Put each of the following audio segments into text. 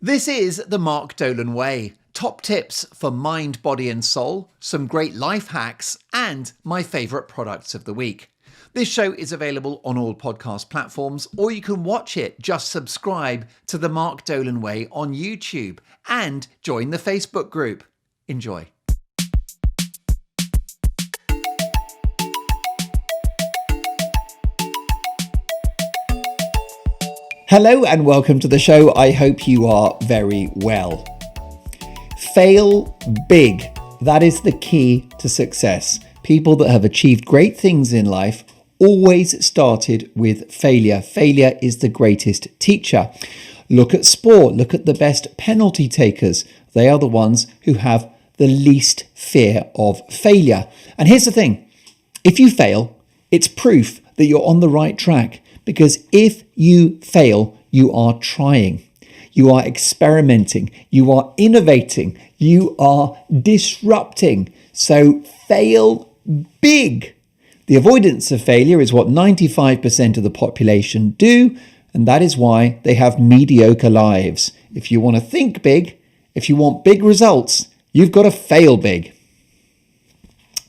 This is the Mark Dolan Way. Top tips for mind, body, and soul, some great life hacks, and my favourite products of the week. This show is available on all podcast platforms, or you can watch it. Just subscribe to the Mark Dolan Way on YouTube and join the Facebook group. Enjoy. Hello and welcome to the show. I hope you are very well. Fail big. That is the key to success. People that have achieved great things in life always started with failure. Failure is the greatest teacher. Look at sport. Look at the best penalty takers. They are the ones who have the least fear of failure. And here's the thing. If you fail, it's proof that you're on the right track. Because if you fail, you are trying, you are experimenting, you are innovating, you are disrupting. So fail big. The avoidance of failure is what 95% of the population do, and that is why they have mediocre lives. If you want to think big, if you want big results, you've got to fail big.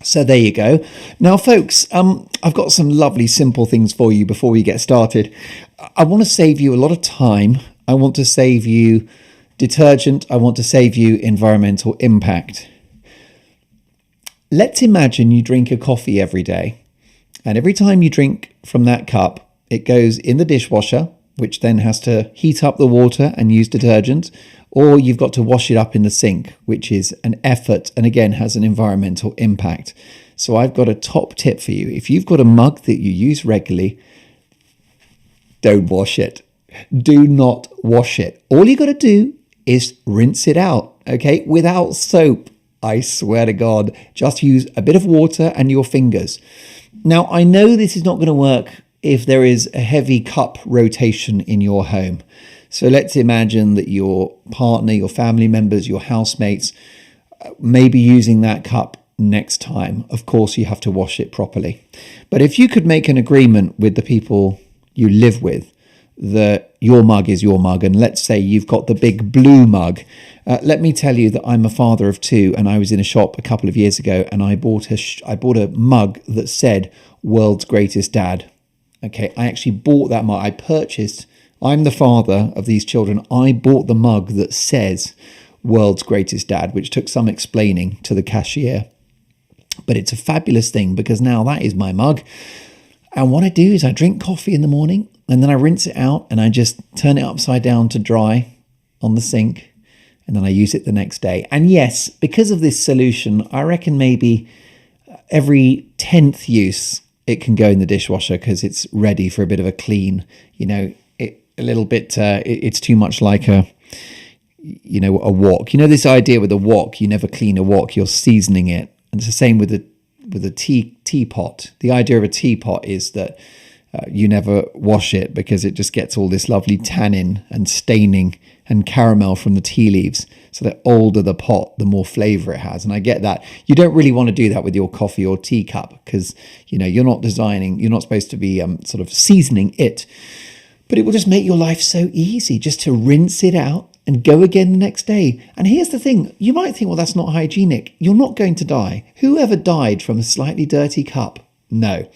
So there you go. Now, folks, I've got some lovely simple things for you before we get started. I want to save you a lot of time. I want to save you detergent. I want to save you environmental impact. Let's imagine you drink a coffee every day. And every time you drink from that cup, it goes in the dishwasher, which then has to heat up the water and use detergent, or you've got to wash it up in the sink, which is an effort and again has an environmental impact. So I've got a top tip for you. If you've got a mug that you use regularly, don't wash it. Do not wash it. All you got to do is rinse it out, okay? Without soap, I swear to God. Just use a bit of water and your fingers. Now, I know this is not going to work if there is a heavy cup rotation in your home. So let's imagine that your partner, your family members, your housemates may be using that cup next time. Of course, you have to wash it properly. But if you could make an agreement with the people you live with that your mug is your mug, and let's say you've got the big blue mug. Let me tell you that I'm a father of two, and I was in a shop a couple of years ago, and I bought a mug that said "World's Greatest Dad." Okay, I actually bought that mug. I'm the father of these children. I bought the mug that says "World's Greatest Dad," which took some explaining to the cashier. But it's a fabulous thing because now that is my mug. And what I do is I drink coffee in the morning and then I rinse it out and I just turn it upside down to dry on the sink. And then I use it the next day. And yes, because of this solution, I reckon maybe every 10th use, it can go in the dishwasher because it's ready for a bit of a clean, it's too much like a wok. This idea with a wok, you never clean a wok, you're seasoning it. And it's the same with a teapot. The idea of a teapot is that you never wash it because it just gets all this lovely tannin and staining and caramel from the tea leaves. So the older the pot, the more flavour it has. And I get that. You don't really want to do that with your coffee or tea cup because, you're not supposed to be sort of seasoning it. But it will just make your life so easy just to rinse it out and go again the next day. And here's the thing. You might think, well, that's not hygienic. You're not going to die. Whoever died from a slightly dirty cup? No.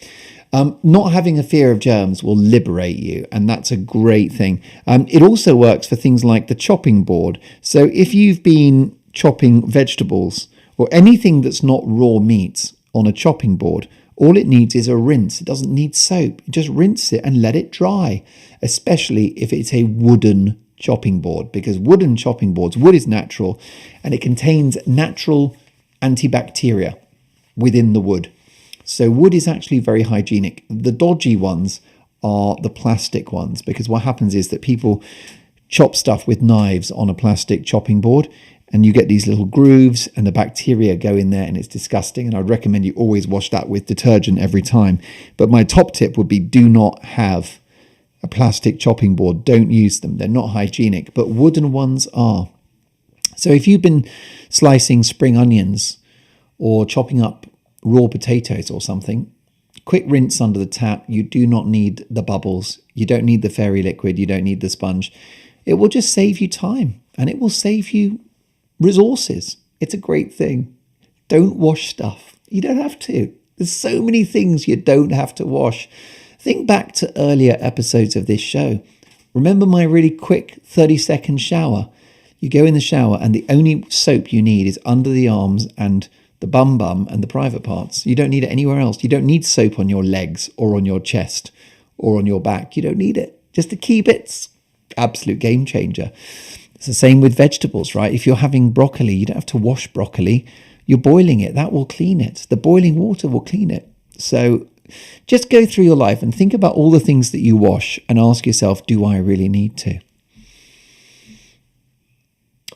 Not having a fear of germs will liberate you, and that's a great thing. It also works for things like the chopping board. So if you've been chopping vegetables or anything that's not raw meat on a chopping board, all it needs is a rinse. It doesn't need soap. You just rinse it and let it dry, especially if it's a wooden chopping board, because wooden chopping boards, wood is natural and it contains natural antibacteria within the wood. So wood is actually very hygienic. The dodgy ones are the plastic ones, because what happens is that people chop stuff with knives on a plastic chopping board and you get these little grooves and the bacteria go in there and it's disgusting. And I'd recommend you always wash that with detergent every time. But my top tip would be do not have a plastic chopping board. Don't use them. They're not hygienic, but wooden ones are. So if you've been slicing spring onions or chopping up raw potatoes or something, quick rinse under the tap. You do not need the bubbles. You don't need the fairy liquid. You don't need the sponge. It will just save you time and it will save you resources. It's a great thing. Don't wash stuff. You don't have to. There's so many things you don't have to wash. Think back to earlier episodes of this show. Remember my really quick 30-second shower? You go in the shower and the only soap you need is under the arms and the bum and the private parts. You don't need it anywhere else. You don't need soap on your legs or on your chest or on your back. You don't need it. Just to keep it. Absolute game changer. It's the same with vegetables, right? If you're having broccoli, you don't have to wash broccoli. You're boiling it. That will clean it. The boiling water will clean it. So just go through your life and think about all the things that you wash and ask yourself, do I really need to?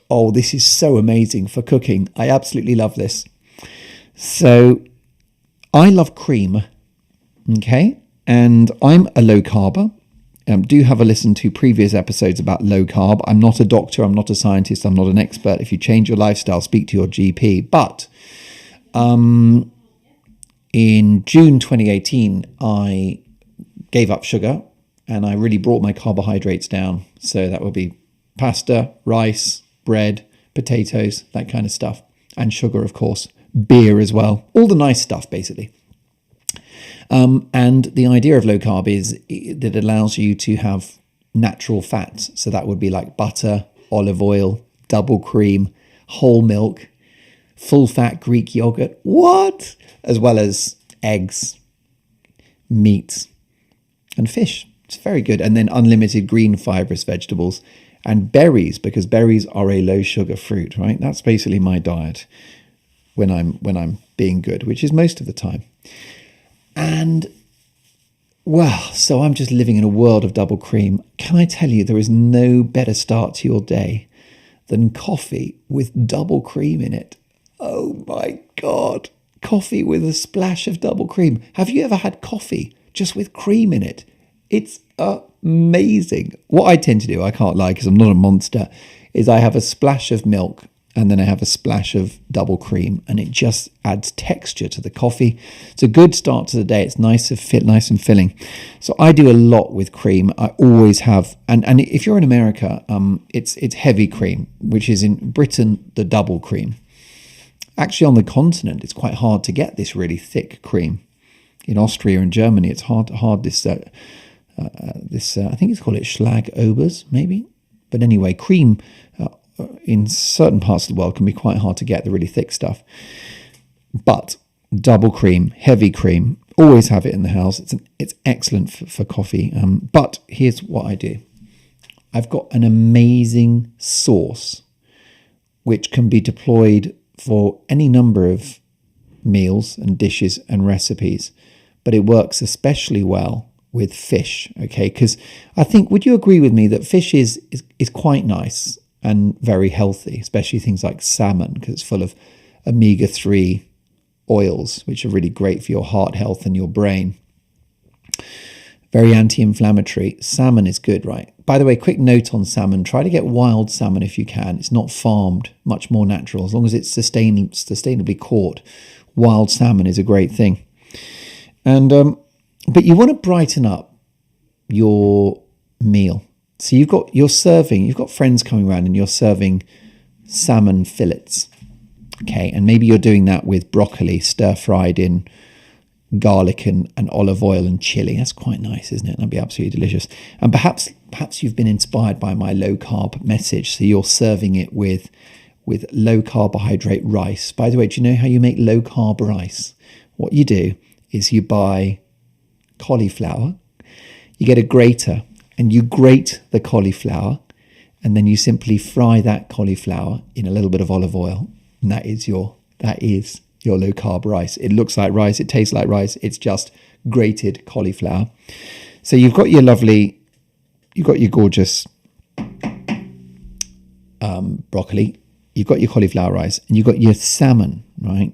Oh, this is so amazing for cooking. I absolutely love this. So I love cream, okay? And I'm a low carber. Do have a listen to previous episodes about low carb. I'm not a doctor. I'm not a scientist. I'm not an expert. If you change your lifestyle, speak to your GP. But in June 2018, I gave up sugar and I really brought my carbohydrates down. So that would be pasta, rice, bread, potatoes, that kind of stuff. And sugar, of course. Beer as well. All the nice stuff, basically. And the idea of low carb is that it allows you to have natural fats. So that would be like butter, olive oil, double cream, whole milk, full fat Greek yogurt. What? As well as eggs, meat, and fish. It's very good. And then unlimited green fibrous vegetables and berries, because berries are a low sugar fruit, right? That's basically my diet when I'm being good, which is most of the time. And, well, so I'm just living in a world of double cream. Can I tell you, there is no better start to your day than coffee with double cream in it. Oh, my God. Coffee with a splash of double cream. Have you ever had coffee just with cream in it? It's amazing. What I tend to do, I can't lie because I'm not a monster, is I have a splash of milk and then I have a splash of double cream, and it just adds texture to the coffee. It's a good start to the day. It's nice and filling. So I do a lot with cream. I always have, and if you're in America, it's heavy cream, which is in Britain the double cream. Actually, on the continent, it's quite hard to get this really thick cream. In Austria and Germany, it's hard. This I think it's called Schlagobers, maybe. But anyway, cream in certain parts of the world can be quite hard to get, the really thick stuff. But double cream, heavy cream, always have it in the house. It's excellent for coffee. But here's what I do. I've got an amazing sauce which can be deployed for any number of meals and dishes and recipes, but it works especially well with fish, okay? Because I think, would you agree with me that fish is quite nice and very healthy, especially things like salmon, because it's full of omega-3 oils, which are really great for your heart health and your brain. Very anti-inflammatory. Salmon is good, right? By the way, quick note on salmon. Try to get wild salmon if you can. It's not farmed, much more natural. As long as it's sustainably caught, wild salmon is a great thing. And but you want to brighten up your meal. So you've got friends coming around and you're serving salmon fillets. Okay, and maybe you're doing that with broccoli stir-fried in garlic and olive oil and chili. That's quite nice, isn't it? That'd be absolutely delicious. And perhaps you've been inspired by my low carb message, so you're serving it with low carbohydrate rice. By the way, do you know how you make low carb rice? What you do is you buy cauliflower, you get a grater and you grate the cauliflower, and then you simply fry that cauliflower in a little bit of olive oil, and that is your low carb rice. It looks like rice, it tastes like rice, it's just grated cauliflower. So you've got your gorgeous broccoli, you've got your cauliflower rice, and you've got your salmon, right?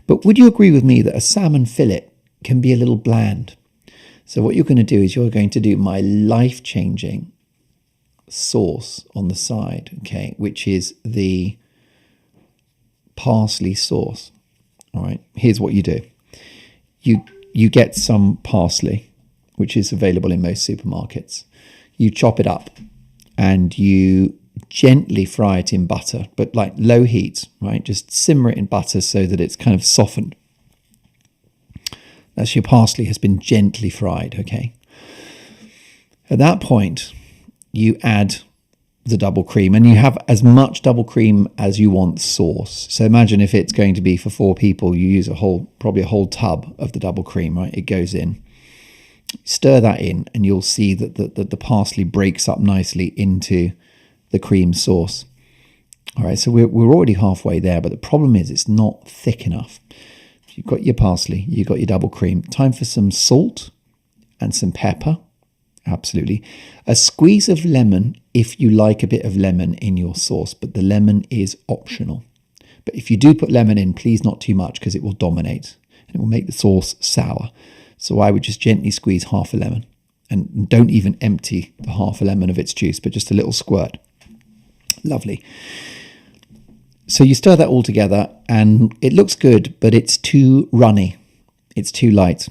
But would you agree with me that a salmon fillet can be a little bland? So what you're going to do is you're going to do my life-changing sauce on the side, okay, which is the parsley sauce. All right, here's what you do. You get some parsley, which is available in most supermarkets. You chop it up and you gently fry it in butter, but like low heat, right? Just simmer it in butter so that it's kind of softened. That's your parsley has been gently fried, okay? At that point, you add the double cream, and you have as much double cream as you want sauce. So imagine if it's going to be for 4 people, you use probably a whole tub of the double cream, right? It goes in. Stir that in, and you'll see that the parsley breaks up nicely into the cream sauce. All right, so we're already halfway there, but the problem is it's not thick enough. You've got your parsley, you've got your double cream. Time for some salt and some pepper. Absolutely. A squeeze of lemon if you like a bit of lemon in your sauce, but the lemon is optional. But if you do put lemon in, please not too much, because it will dominate and it will make the sauce sour. So I would just gently squeeze half a lemon, and don't even empty the half a lemon of its juice, but just a little squirt. Lovely. So you stir that all together and it looks good, but it's too runny. It's too light.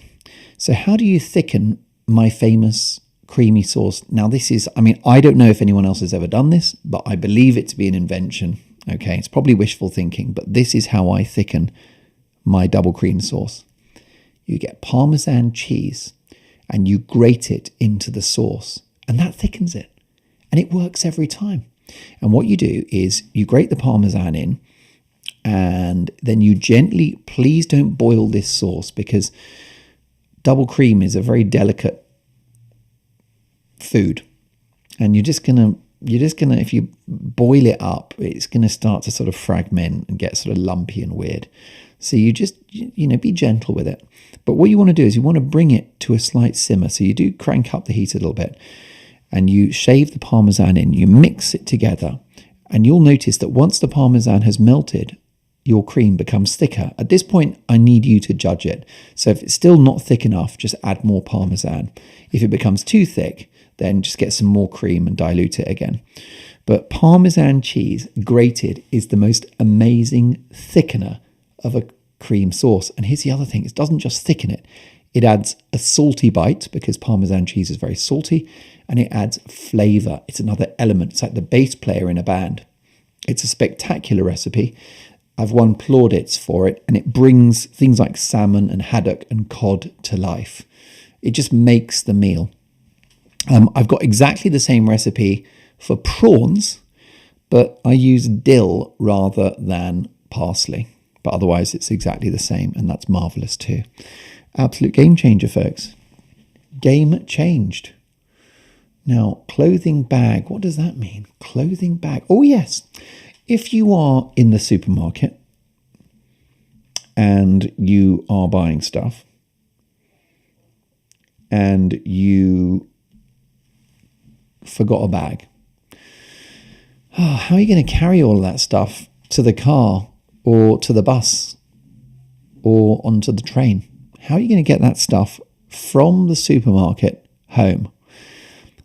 So how do you thicken my famous creamy sauce? Now this is, I don't know if anyone else has ever done this, but I believe it to be an invention. Okay, it's probably wishful thinking, but this is how I thicken my double cream sauce. You get Parmesan cheese and you grate it into the sauce, and that thickens it. And it works every time. And what you do is you grate the Parmesan in, and then you gently, please don't boil this sauce, because double cream is a very delicate food. And you're just gonna, if you boil it up, it's gonna start to sort of fragment and get sort of lumpy and weird. So you just, be gentle with it. But what you want to do is you want to bring it to a slight simmer. So you do crank up the heat a little bit, and you shave the Parmesan in, you mix it together, and you'll notice that once the Parmesan has melted, your cream becomes thicker. At this point, I need you to judge it. So if it's still not thick enough, just add more Parmesan. If it becomes too thick, then just get some more cream and dilute it again. But Parmesan cheese grated is the most amazing thickener of a cream sauce. And here's the other thing, it doesn't just thicken it. It adds a salty bite, because Parmesan cheese is very salty, and it adds flavor. It's another element. It's like the bass player in a band. It's a spectacular recipe. I've won plaudits for it, and it brings things like salmon and haddock and cod to life. It just makes the meal. I've got exactly the same recipe for prawns, but I use dill rather than parsley. But otherwise, it's exactly the same, and that's marvelous too. Absolute game changer, folks. Game changed. Now, clothing bag, what does that mean? Clothing bag. Oh, yes. If you are in the supermarket and you are buying stuff and you forgot a bag, how are you going to carry all of that stuff to the car or to the bus or onto the train? How are you going to get that stuff from the supermarket home?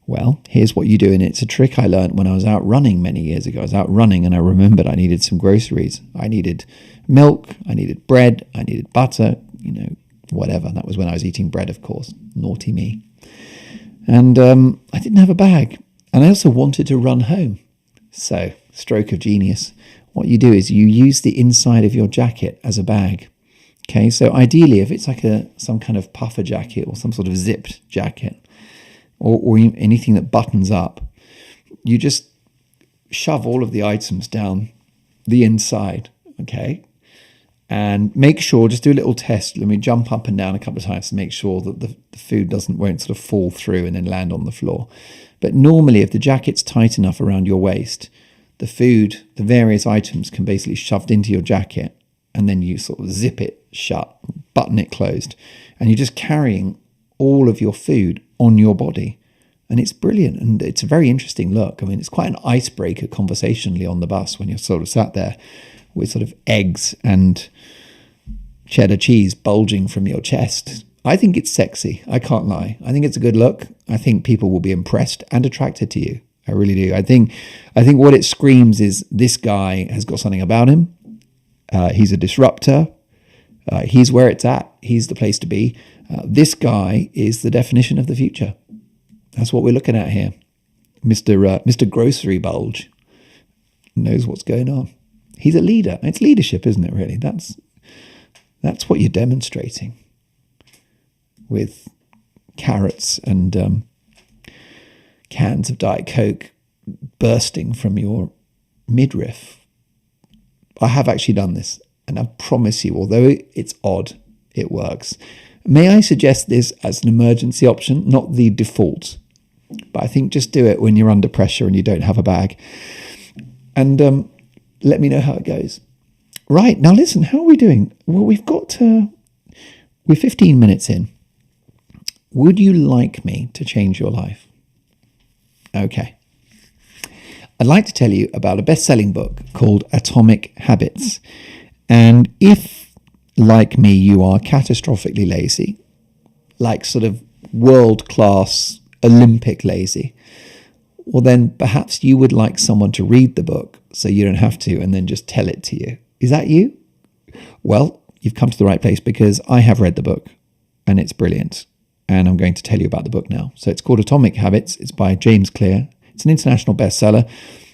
Well, here's what you do, and it's a trick I learned when I was out running many years ago. I was out running and I remembered I needed some groceries. I needed milk, I needed bread, I needed butter, whatever. That was when I was eating bread, of course. Naughty me. And I didn't have a bag, and I also wanted to run home. So, stroke of genius. What you do is you use the inside of your jacket as a bag. Okay, so ideally, if it's like some kind of puffer jacket or some sort of zipped jacket, or anything that buttons up, you just shove all of the items down the inside, okay? And make sure, just do a little test. Let me jump up and down a couple of times to make sure that the food won't sort of fall through and then land on the floor. But normally, if the jacket's tight enough around your waist, the food, the various items can basically shoved into your jacket, and then you sort of zip it shut, button it closed, and you're just carrying all of your food on your body. And it's brilliant, and it's a very interesting look. I mean, it's quite an icebreaker conversationally on the bus when you're sort of sat there with sort of eggs and cheddar cheese bulging from your chest. I think it's sexy. I can't lie. I think it's a good look. I think people will be impressed and attracted to you. I really do. I think what it screams is this guy has got something about him. He's a disruptor. He's where it's at. He's the place to be. This guy is the definition of the future. That's what we're looking at here. Mr. Grocery Bulge knows what's going on. He's a leader. It's leadership, isn't it, really? That's what you're demonstrating with carrots and cans of Diet Coke bursting from your midriff. I have actually done this, and I promise you, although it's odd, it works. May I suggest this as an emergency option, not the default, but I think just do it when you're under pressure and you don't have a bag. And let me know how it goes. Right, now listen, how are we doing? Well, we're 15 minutes in. Would you like me to change your life? Okay. I'd like to tell you about a best-selling book called Atomic Habits. And if, like me, you are catastrophically lazy, like sort of world-class Olympic lazy, well then perhaps you would like someone to read the book so you don't have to and then just tell it to you. Is that you? Well, you've come to the right place, because I have read the book and it's brilliant. And I'm going to tell you about the book now. So it's called Atomic Habits. It's by James Clear. It's an international bestseller.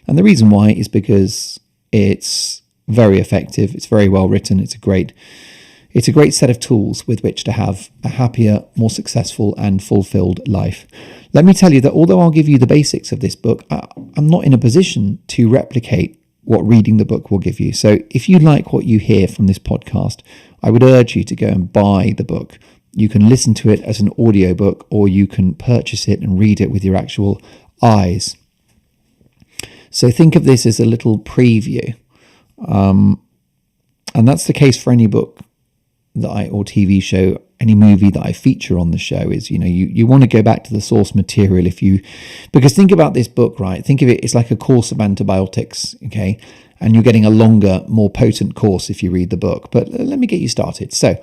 And the reason why is because it's very effective. It's very well written. It's a great set of tools with which to have a happier, more successful and fulfilled life. Let me tell you that although I'll give you the basics of this book, I'm not in a position to replicate what reading the book will give you. So if you like what you hear from this podcast, I would urge you to go and buy the book. You can listen to it as an audiobook, or you can purchase it and read it with your actual eyes. So think of this as a little preview. And that's the case for any book or TV show, any movie that I feature on the show. Is, you want to go back to the source material because think about this book, right? Think of it, it's like a course of antibiotics, okay? And you're getting a longer, more potent course if you read the book. But let me get you started. So,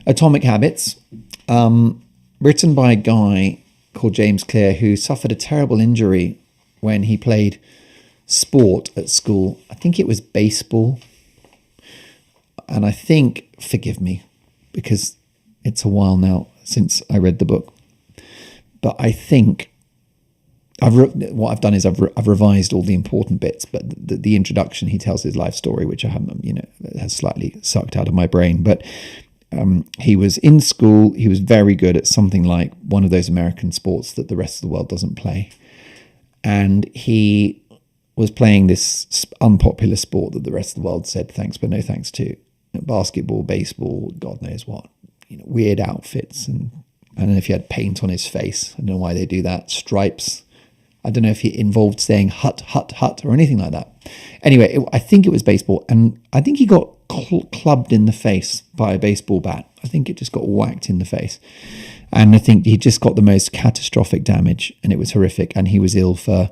Atomic Habits, written by a guy called James Clear, who suffered a terrible injury when he played sport at school. I think it was baseball. And I think, forgive me, because it's a while now since I read the book, but I think what I've done is I've revised all the important bits, but the introduction, he tells his life story, which I haven't, has slightly sucked out of my brain. But he was in school. He was very good at something like one of those American sports that the rest of the world doesn't play. And he was playing this unpopular sport that the rest of the world said thanks, but no thanks to. Basketball, baseball, God knows what, weird outfits. And I don't know if he had paint on his face. I don't know why they do that. Stripes. I don't know if it involved saying hut, hut, hut or anything like that. Anyway, I think it was baseball. And I think he got clubbed in the face by a baseball bat. I think it just got whacked in the face. And I think he just got the most catastrophic damage, and it was horrific. And he was ill for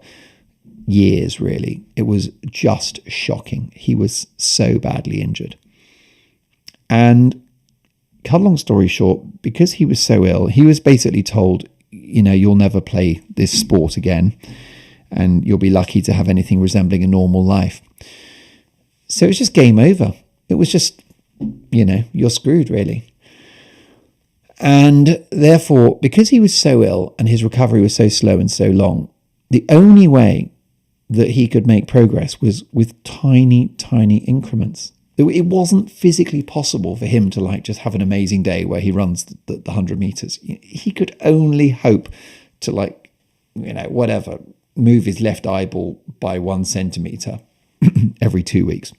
years, really. It was just shocking. He was so badly injured. And cut a long story short, because he was so ill, he was basically told, you'll never play this sport again, and you'll be lucky to have anything resembling a normal life. So it was just game over. It was just, you're screwed, really. And therefore, because he was so ill and his recovery was so slow and so long, the only way that he could make progress was with tiny, tiny increments. It wasn't physically possible for him to just have an amazing day where he runs the 100 meters. He could only hope to move his left eyeball by 1 centimeter every 2 weeks,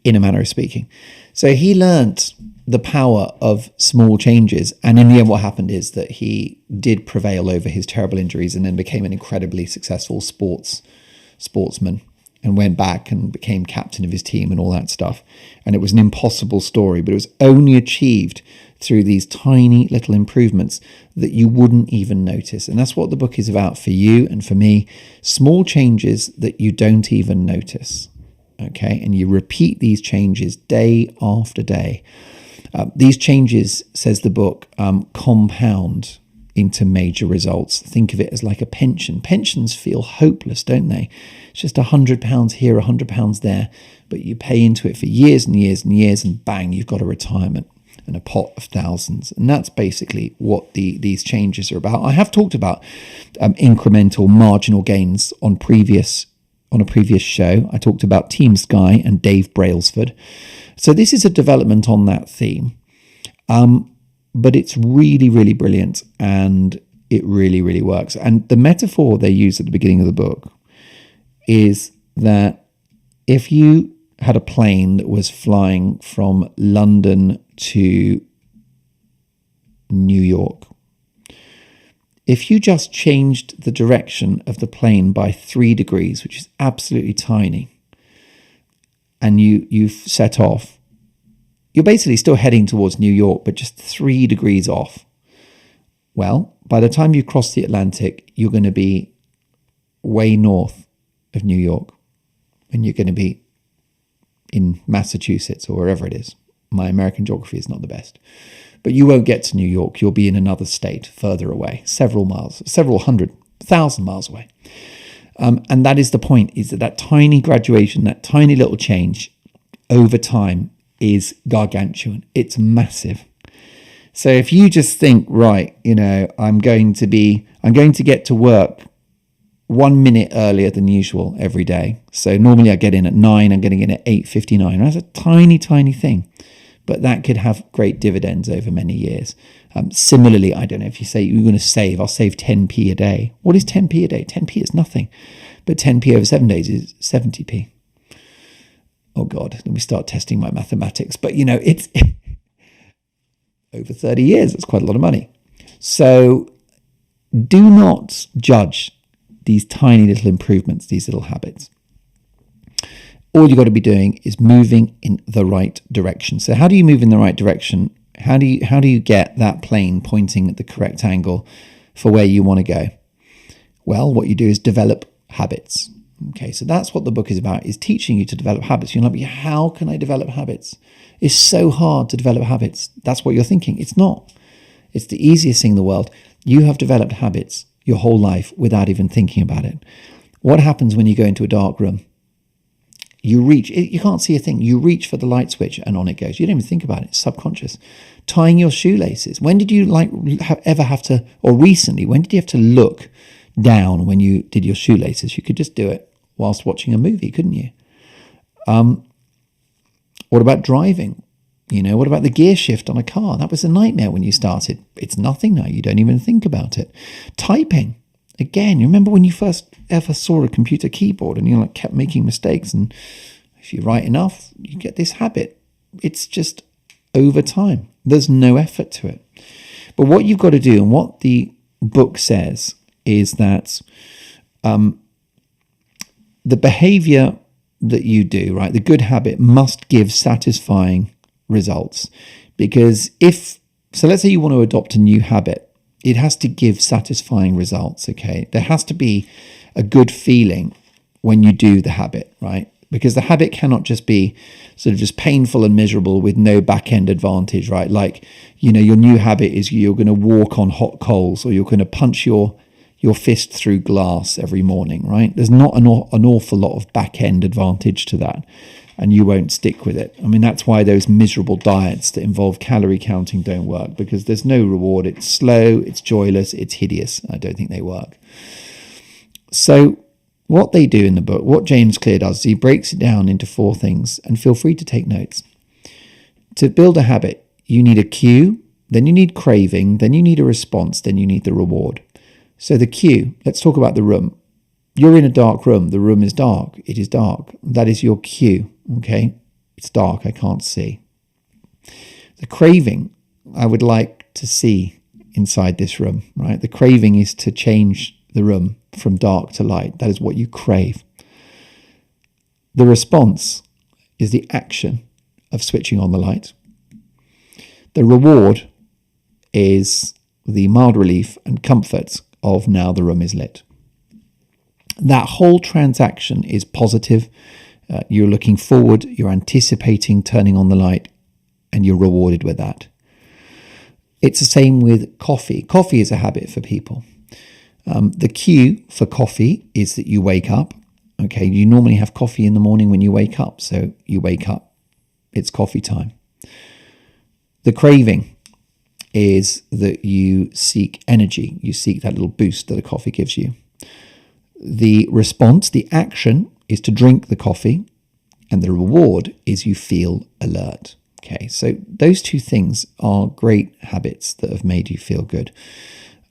in a manner of speaking. So he learnt the power of small changes. And in the end, what happened is that he did prevail over his terrible injuries and then became an incredibly successful sportsman. And went back and became captain of his team and all that stuff. And it was an impossible story, but it was only achieved through these tiny little improvements that you wouldn't even notice. And that's what the book is about for you and for me. Small changes that you don't even notice. Okay, and you repeat these changes day after day. These changes, says the book, compound into major results. Think of it as like a pension. Pensions feel hopeless, don't they? It's just £100 here, £100 there, but you pay into it for years and years and years, and bang, you've got a retirement. and a pot of thousands. And that's basically what these changes are about. I have talked about incremental marginal gains on a previous show. I talked about Team Sky and Dave Brailsford. So this is a development on that theme. But it's really, really brilliant, and it really, really works. And the metaphor they use at the beginning of the book is that if you had a plane that was flying from London to New York, if you just changed the direction of the plane by 3 degrees, which is absolutely tiny, and you set off, you're basically still heading towards New York, but just 3 degrees off. Well, by the time you cross the Atlantic, you're going to be way north of New York, and you're going to be in Massachusetts or wherever it is. My American geography is not the best. But you won't get to New York. You'll be in another state further away, several hundred, 1,000 miles away. And that is the point, is that tiny graduation, that tiny little change over time is gargantuan. It's massive. So if you just think, right, I'm going to get to work 1 minute earlier than usual every day. So normally I get in at 9, I'm getting in at 8:59. That's a tiny, tiny thing, but that could have great dividends over many years. Similarly, I don't know if you say you're going to save, I'll save 10p a day. What is 10p a day? 10p is nothing, but 10p over 7 days is 70p. Oh God, let me start testing my mathematics. But it's over 30 years, it's quite a lot of money. So do not judge these tiny little improvements, these little habits. All you've got to be doing is moving in the right direction. So how do you move in the right direction? How do you get that plane pointing at the correct angle for where you want to go? Well, what you do is develop habits. Okay, so that's what the book is about, is teaching you to develop habits. You're like, how can I develop habits? It's so hard to develop habits. That's what you're thinking. It's not. It's the easiest thing in the world. You have developed habits your whole life without even thinking about it. What happens when you go into a dark room? You can't see a thing. You reach for the light switch and on it goes. You don't even think about it. It's subconscious. Tying your shoelaces. When did you ever have to, or recently, when did you have to look down when you did your shoelaces? You could just do it whilst watching a movie, couldn't you? What about driving? What about the gear shift on a car? That was a nightmare when you started. It's nothing now. You don't even think about it. Typing. Again, you remember when you first ever saw a computer keyboard and you kept making mistakes, and if you write enough, you get this habit. It's just over time. There's no effort to it. But what you've got to do, and what the book says, is that the behavior that you do, right, the good habit must give satisfying results. Because let's say you want to adopt a new habit, it has to give satisfying results, okay? There has to be a good feeling when you do the habit, right? Because the habit cannot just be sort of just painful and miserable with no back-end advantage, right? Like, your new habit is you're going to walk on hot coals, or you're going to punch your fist through glass every morning, right? There's not an awful lot of back-end advantage to that, and you won't stick with it. I mean, that's why those miserable diets that involve calorie counting don't work, because there's no reward. It's slow, it's joyless, it's hideous. I don't think they work. So what they do in the book, what James Clear does, is he breaks it down into 4 things, and feel free to take notes. To build a habit, you need a cue, then you need craving, then you need a response, then you need the reward. So the cue, let's talk about the room. You're in a dark room. The room is dark. It is dark. That is your cue, okay? It's dark. I can't see. The craving, I would like to see inside this room, right? The craving is to change the room from dark to light. That is what you crave. The response is the action of switching on the light. The reward is the mild relief and comfort of now the room is lit. That whole transaction is positive. You're looking forward, you're anticipating turning on the light, and you're rewarded with that. It's the same with coffee. Coffee is a habit for people. The cue for coffee is that you wake up. Okay, you normally have coffee in the morning when you wake up. So you wake up, it's coffee time. The craving is that you seek energy. You seek that little boost that a coffee gives you. The response, the action, is to drink the coffee, and the reward is you feel alert. Okay, so those two things are great habits that have made you feel good.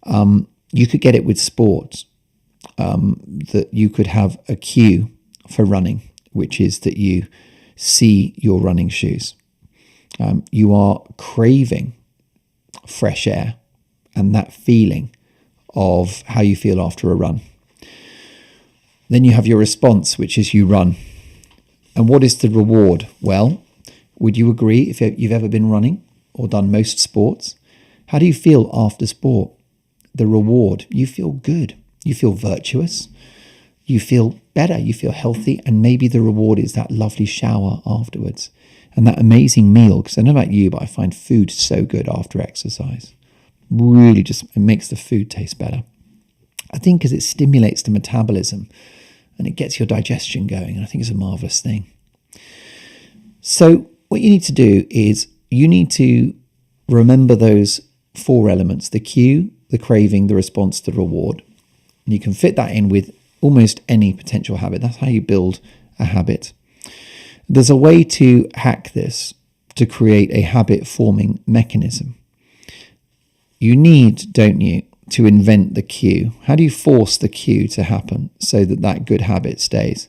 You could get it with sport, that you could have a cue for running, which is that you see your running shoes. You are craving fresh air and that feeling of how you feel after a run. Then you have your response, which is you run. And what is the reward? Well, would you agree, if you've ever been running or done most sports, how do you feel after sport? The reward, you feel good. You feel virtuous. You feel better. You feel healthy. And maybe the reward is that lovely shower afterwards and that amazing meal. Because I don't know about you, but I find food so good after exercise. Really it makes the food taste better. I think because it stimulates the metabolism and it gets your digestion going. And I think it's a marvelous thing. So what you need to do is you need to remember those four elements: the cue, the craving, the response, the reward. And you can fit that in with almost any potential habit. That's how you build a habit. There's a way to hack this to create a habit forming mechanism. You need, don't you, to invent the cue. How do you force the cue to happen so that that good habit stays?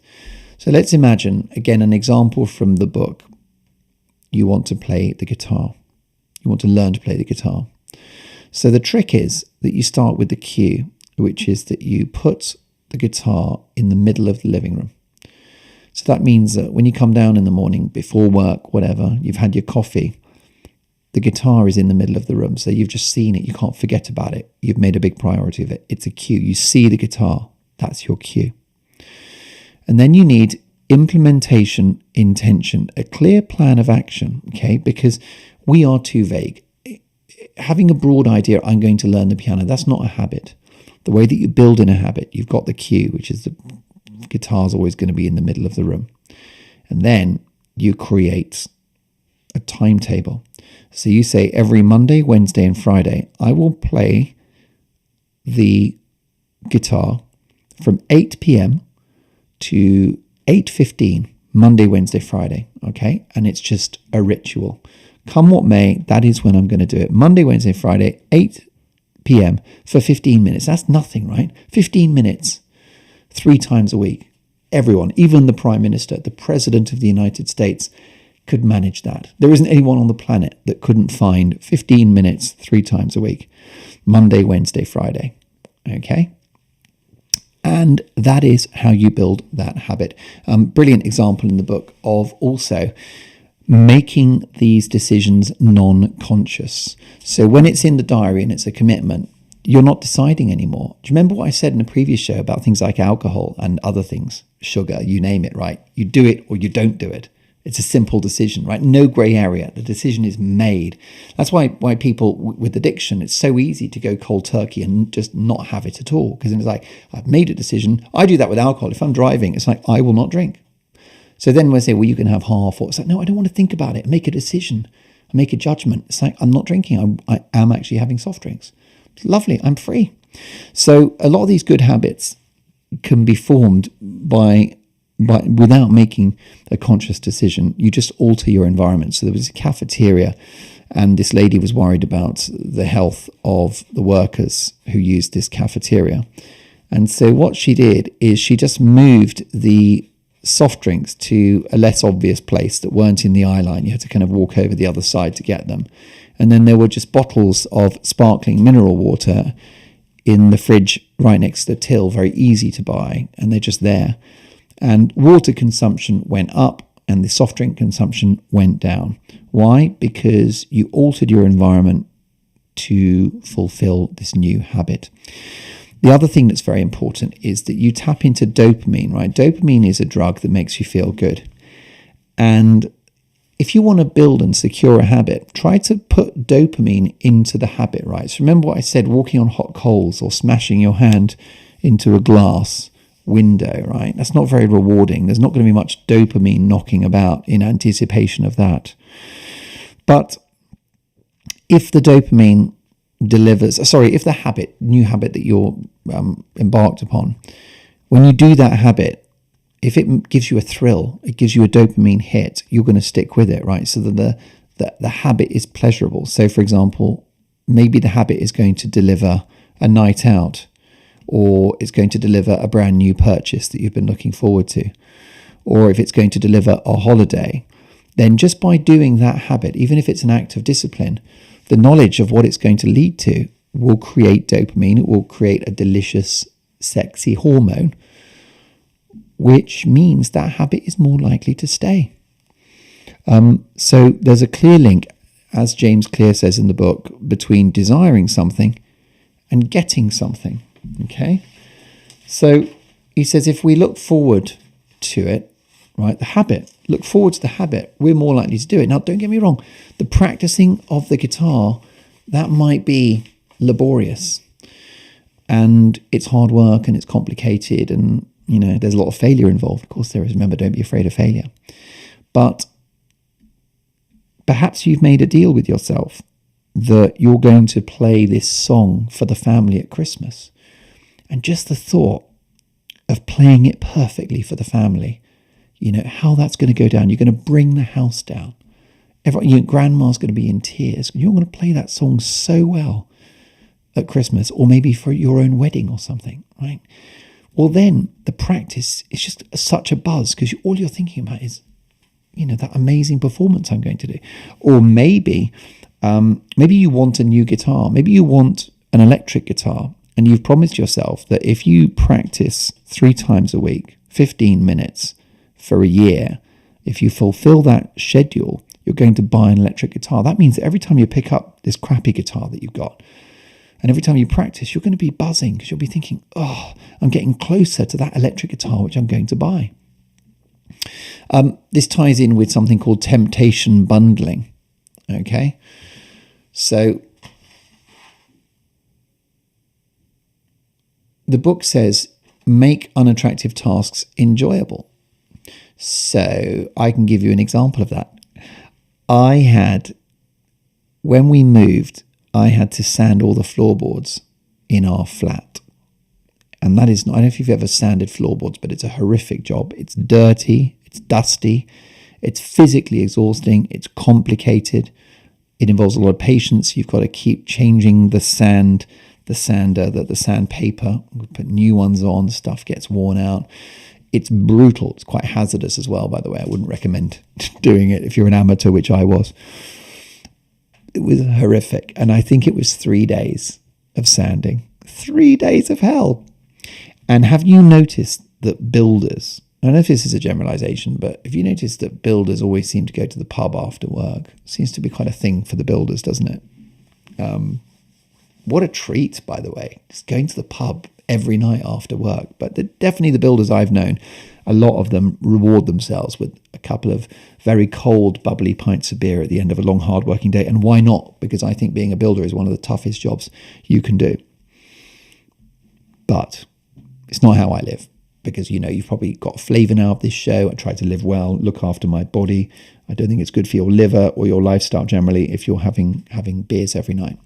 So let's imagine, again, an example from the book. You want to play the guitar. You want to learn to play the guitar. So the trick is that you start with the cue, which is that you put the guitar in the middle of the living room. So that means that when you come down in the morning, before work, whatever, you've had your coffee, the guitar is in the middle of the room. So you've just seen it. You can't forget about it. You've made a big priority of it. It's a cue. You see the guitar. That's your cue. And then you need implementation, intention, a clear plan of action, okay? Because we are too vague. Having a broad idea, I'm going to learn the piano, that's not a habit. The way that you build in a habit, you've got the cue, which is the guitar's always going to be in the middle of the room. And then you create a timetable. So you say every Monday, Wednesday, and Friday, I will play the guitar from 8 p.m. to 8:15, Monday, Wednesday, Friday, okay? And it's just a ritual. Come what may, that is when I'm going to do it. Monday, Wednesday, Friday, 8 p.m. for 15 minutes. That's nothing, right? 15 minutes, 3 times a week. Everyone, even the Prime Minister, the President of the United States, could manage that. There isn't anyone on the planet that couldn't find 15 minutes 3 times a week. Monday, Wednesday, Friday, okay? And that is how you build that habit. Brilliant example in the book of also making these decisions non-conscious. So when it's in the diary and it's a commitment, you're not deciding anymore. Do you remember what I said in a previous show about things like alcohol and other things, sugar, you name it, right? You do it or you don't do it. It's a simple decision, right? No grey area. The decision is made. That's why people with addiction, it's so easy to go cold turkey and just not have it at all. Because it's like, I've made a decision. I do that with alcohol. If I'm driving, it's like, I will not drink. So then when I say, well, you can have half, or it's like, no, I don't want to think about it. Make a decision. Make a judgment. It's like, I'm not drinking. I am actually having soft drinks. It's lovely. I'm free. So a lot of these good habits can be formed by without making a conscious decision. You just alter your environment. So there was a cafeteria and this lady was worried about the health of the workers who used this cafeteria. And so what she did is she just moved the soft drinks to a less obvious place that weren't in the eye line. You had to kind of walk over the other side to get them. And then there were just bottles of sparkling mineral water in the fridge right next to the till, very easy to buy, and they're just there. And water consumption went up and the soft drink consumption went down. Why? Because you altered your environment to fulfill this new habit. The other thing that's very important is that you tap into dopamine, right? Dopamine is a drug that makes you feel good. And if you want to build and secure a habit, try to put dopamine into the habit, right? So remember what I said, walking on hot coals or smashing your hand into a glass window, right? That's not very rewarding. There's not going to be much dopamine knocking about in anticipation of that. But if the dopamine if the new habit that you're embarked upon, when you do that habit, if it gives you a thrill, it gives you a dopamine hit, you're going to stick with it, right? So that the habit is pleasurable. So, for example, maybe the habit is going to deliver a night out, or it's going to deliver a brand new purchase that you've been looking forward to, or if it's going to deliver a holiday, then just by doing that habit, even if it's an act of discipline, the knowledge of what it's going to lead to will create dopamine. It will create a delicious, sexy hormone, which means that habit is more likely to stay. So there's a clear link, as James Clear says in the book, between desiring something and getting something. Okay? So he says if we look forward to it, right, the habit, look forward to the habit, we're more likely to do it. Now, don't get me wrong, the practicing of the guitar, that might be laborious, and it's hard work and it's complicated, and there's a lot of failure involved. Of course there is. Remember, don't be afraid of failure. But perhaps you've made a deal with yourself that you're going to play this song for the family at Christmas, and just the thought of playing it perfectly for the family, how that's going to go down. You're going to bring the house down. Your grandma's going to be in tears. You're going to play that song so well at Christmas, or maybe for your own wedding or something, right? Well, then the practice is just such a buzz, because all you're thinking about is, that amazing performance I'm going to do. Or maybe you want a new guitar. Maybe you want an electric guitar, and you've promised yourself that if you practice 3 times a week, 15 minutes for a year, if you fulfill that schedule, you're going to buy an electric guitar. That means that every time you pick up this crappy guitar that you've got, and every time you practice, you're going to be buzzing, because you'll be thinking, I'm getting closer to that electric guitar which I'm going to buy. This ties in with something called temptation bundling. Okay? So the book says, make unattractive tasks enjoyable. So I can give you an example of that. When we moved, I had to sand all the floorboards in our flat. And that is, I don't know if you've ever sanded floorboards, but it's a horrific job. It's dirty, it's dusty, it's physically exhausting, it's complicated. It involves a lot of patience. You've got to keep changing the sandpaper, put new ones on, stuff gets worn out. It's brutal. It's quite hazardous as well, by the way. I wouldn't recommend doing it if you're an amateur, which I was. It was horrific. And I think it was 3 days of sanding. 3 days of hell. And have you noticed that builders, I don't know if this is a generalization, but have you noticed that builders always seem to go to the pub after work? Seems to be quite a thing for the builders, doesn't it? What a treat, by the way, just going to the pub every night after work. But definitely the builders I've known, a lot of them reward themselves with a couple of very cold, bubbly pints of beer at the end of a long, hard working day. And why not? Because I think being a builder is one of the toughest jobs you can do. But it's not how I live, because, you've probably got a flavour now of this show. I try to live well, look after my body. I don't think it's good for your liver or your lifestyle generally if you're having beers every night.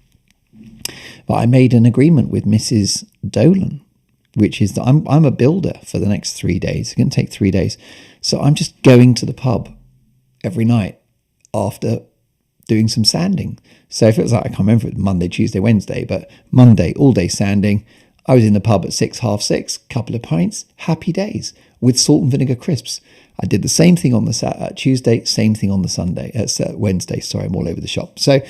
But I made an agreement with Mrs. Dolan, which is that I'm a builder for the next 3 days. It's going to take 3 days. So I'm just going to the pub every night after doing some sanding. So if it was like, I can't remember if it was Monday, Tuesday, Wednesday, but Monday, all day sanding. I was in the pub at 6, half 6, couple of pints, happy days with salt and vinegar crisps. I did the same thing on the Tuesday, same thing on the Wednesday. Sorry, I'm all over the shop. So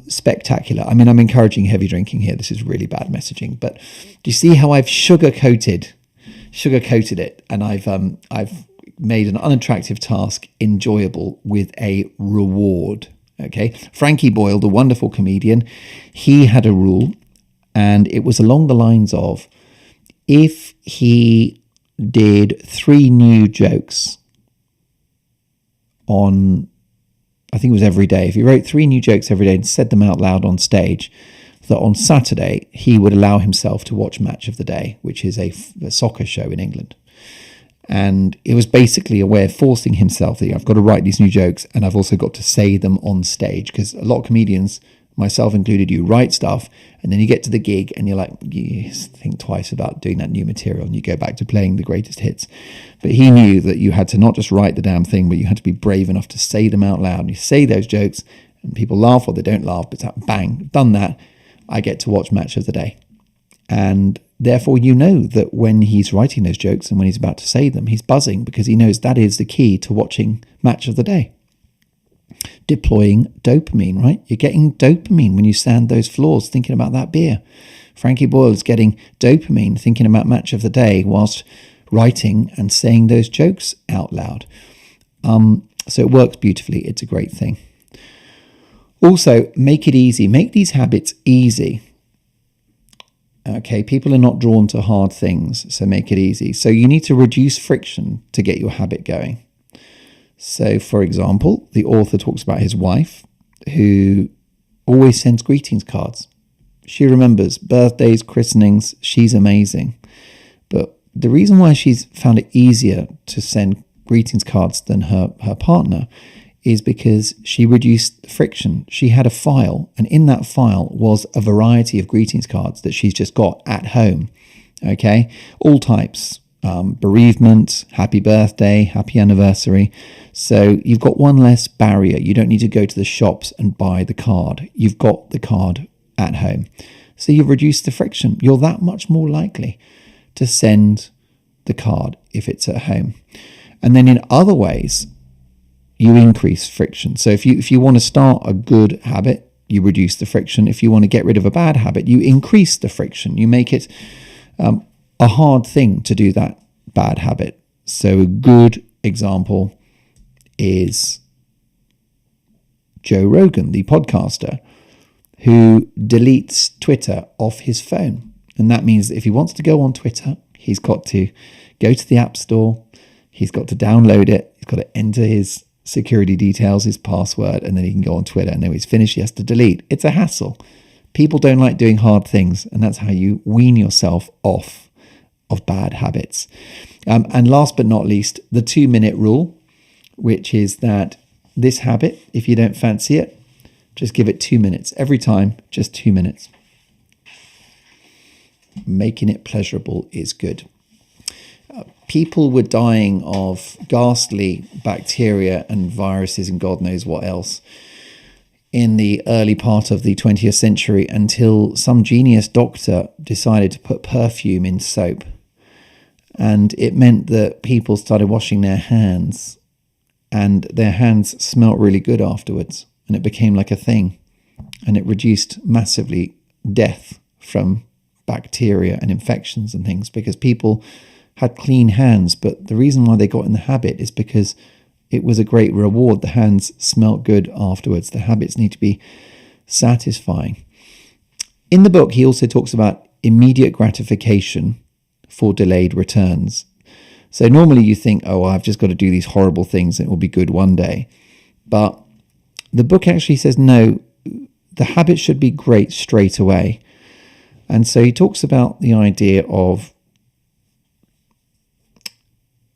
spectacular. I mean, I'm encouraging heavy drinking here. This is really bad messaging. But do you see how I've sugar-coated it, and I've made an unattractive task enjoyable with a reward? Okay, Frankie Boyle, the wonderful comedian, he had a rule, and it was along the lines of, if he did 3 new jokes on, I think it was every day. If he wrote 3 new jokes every day and said them out loud on stage, that on Saturday he would allow himself to watch Match of the Day, which is a soccer show in England. And it was basically a way of forcing himself that I've got to write these new jokes and I've also got to say them on stage, because a lot of comedians myself included, you write stuff and then you get to the gig and you're like, you think twice about doing that new material and you go back to playing the greatest hits. But he knew that you had to not just write the damn thing, but you had to be brave enough to say them out loud. And you say those jokes and people laugh or they don't laugh, but it's like, bang, done that. I get to watch Match of the Day. And therefore, you know that when he's writing those jokes and when he's about to say them, he's buzzing because he knows that is the key to watching Match of the Day. Deploying dopamine, right? You're getting dopamine when you sand those floors thinking about that beer. Frankie Boyle's getting dopamine thinking about Match of the Day whilst writing and saying those jokes out loud. So it works beautifully. It's a great thing. Also, make it easy. Make these habits easy. Okay, people are not drawn to hard things, so make it easy. So you need to reduce friction to get your habit going. So, for example, the author talks about his wife who always sends greetings cards. She remembers birthdays, christenings. She's amazing. But the reason why she's found it easier to send greetings cards than her partner is because she reduced the friction. She had a file, and in that file was a variety of greetings cards that she's just got at home. Okay, all types. Bereavement, happy birthday, happy anniversary. So you've got one less barrier. You don't need to go to the shops and buy the card. You've got the card at home. So you've reduced the friction. You're that much more likely to send the card if it's at home. And then in other ways, you increase friction. So if you want to start a good habit, you reduce the friction. If you want to get rid of a bad habit, you increase the friction. You make it a hard thing to do that bad habit. So a good example is Joe Rogan, the podcaster, who deletes Twitter off his phone. And that means that if he wants to go on Twitter, he's got to go to the App Store, he's got to download it, he's got to enter his security details, his password, and then he can go on Twitter. And then when he's finished, he has to delete. It's a hassle. People don't like doing hard things, and that's how you wean yourself off of bad habits. And last but not least, the 2-minute rule, which is that this habit, if you don't fancy it, just give it 2 minutes. Every time, just 2 minutes. Making it pleasurable is good. People were dying of ghastly bacteria and viruses and God knows what else in the early part of the 20th century until some genius doctor decided to put perfume in soap. And it meant that people started washing their hands and their hands smelt really good afterwards. And it became like a thing. And it reduced massively death from bacteria and infections and things because people had clean hands. But the reason why they got in the habit is because it was a great reward. The hands smelt good afterwards. The habits need to be satisfying. In the book, he also talks about immediate gratification for delayed returns. So normally you think, oh, I've just got to do these horrible things and it will be good one day. But the book actually says, no, the habit should be great straight away. And so he talks about the idea of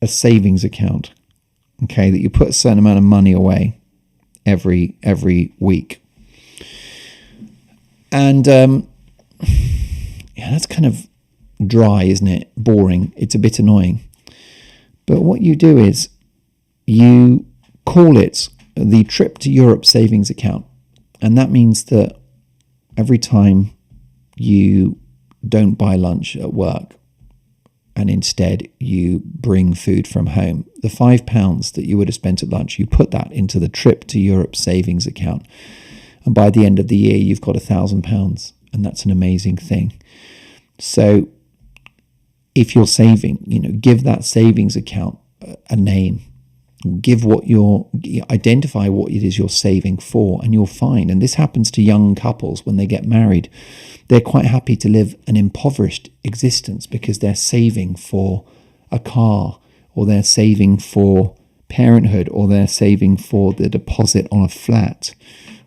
a savings account, okay, that you put a certain amount of money away every week. And that's kind of dry, isn't it? Boring. It's a bit annoying. But what you do is you call it the Trip to Europe savings account. And that means that every time you don't buy lunch at work and instead you bring food from home, the £5 that you would have spent at lunch, you put that into the Trip to Europe savings account. And by the end of the year, you've got £1,000. And that's an amazing thing. So if you're saving, give that savings account a name. Identify what it is you're saving for, and you'll find, and this happens to young couples when they get married, they're quite happy to live an impoverished existence because they're saving for a car, or they're saving for parenthood, or they're saving for the deposit on a flat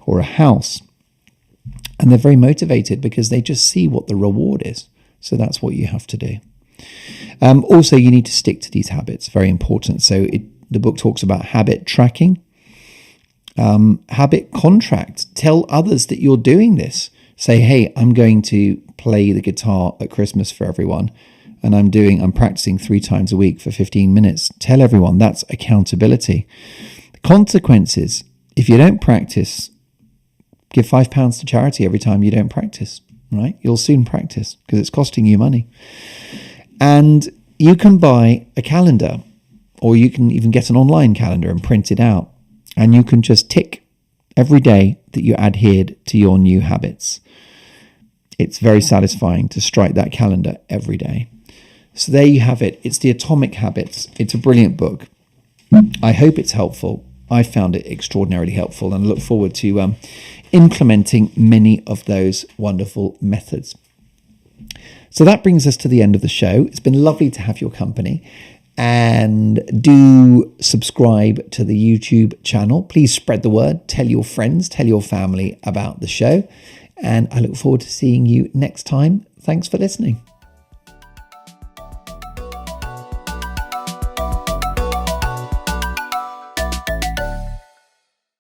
or a house. And they're very motivated because they just see what the reward is. So that's what you have to do. Also, you need to stick to these habits. Very important. So the book talks about habit tracking. habit contract. Tell others that you're doing this. Say, hey, I'm going to play the guitar at Christmas for everyone, and I'm practicing 3 times a week for 15 minutes. Tell everyone. That's accountability. The consequences, if you don't practice, give £5 to charity every time you don't practice, right? You'll soon practice because it's costing you money. And you can buy a calendar, or you can even get an online calendar and print it out. And you can just tick every day that you adhered to your new habits. It's very satisfying to strike that calendar every day. So there you have it. It's the Atomic Habits. It's a brilliant book. I hope it's helpful. I found it extraordinarily helpful, and I look forward to implementing many of those wonderful methods. So that brings us to the end of the show. It's been lovely to have your company. And do subscribe to the YouTube channel. Please spread the word. Tell your friends, tell your family about the show. And I look forward to seeing you next time. Thanks for listening.